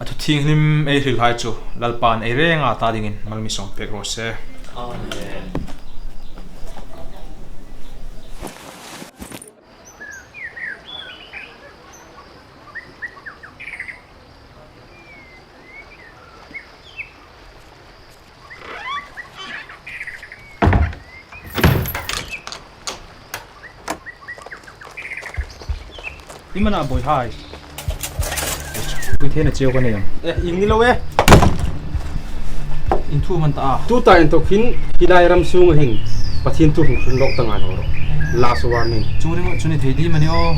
thu thing nim ei hril hai chu lalpan ei renga ta dingin malmi song pek ro se Amen. imana boy hai Kui thế là chiều con này in đi lâu ấy in thu man ta tu ta in to khin hidai ram sung hình pathin tu hung lok tanga no last warning chú đi chú này thấy đi mà neo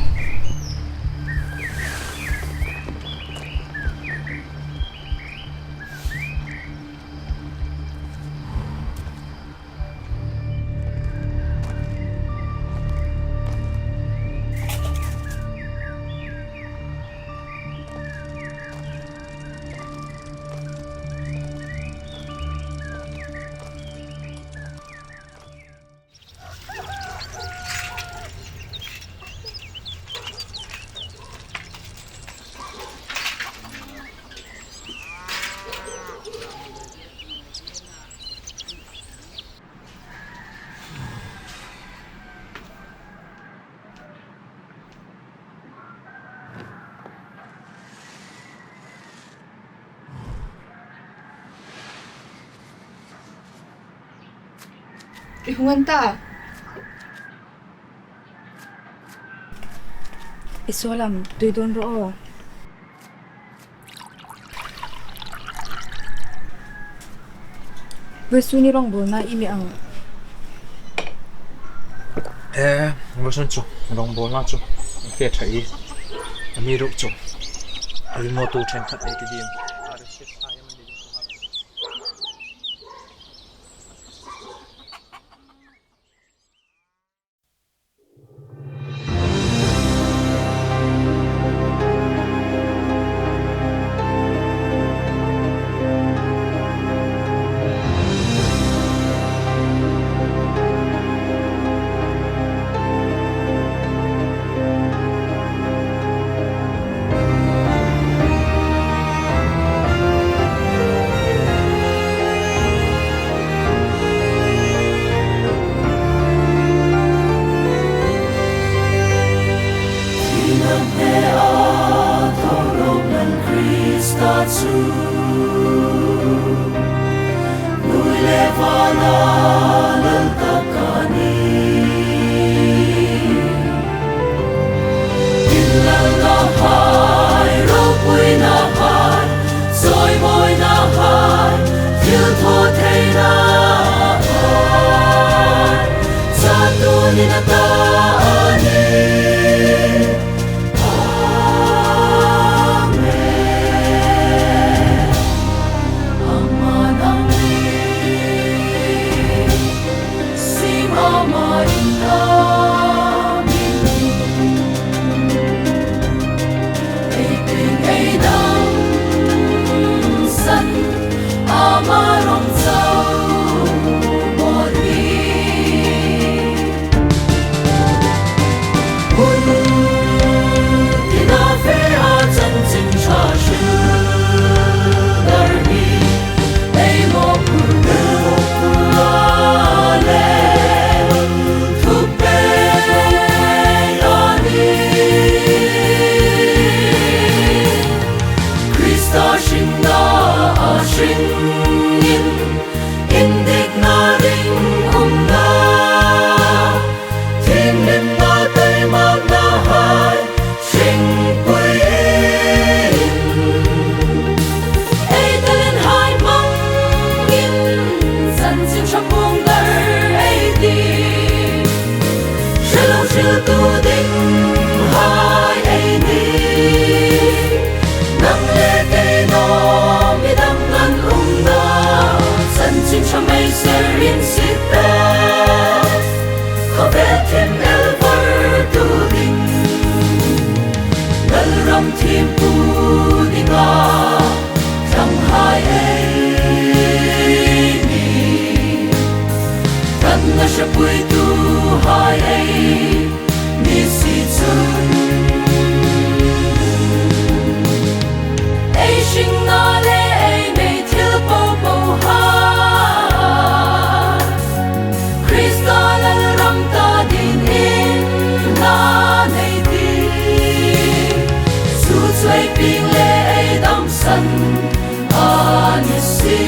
Ihunganta. Isolam, tuidon ro. Vesuni rong bona imi ang. Version chu rong bol na chu ke thai ami ru chu ali mo tu chen khat ai ti dim Sing ping le ai dam san ani si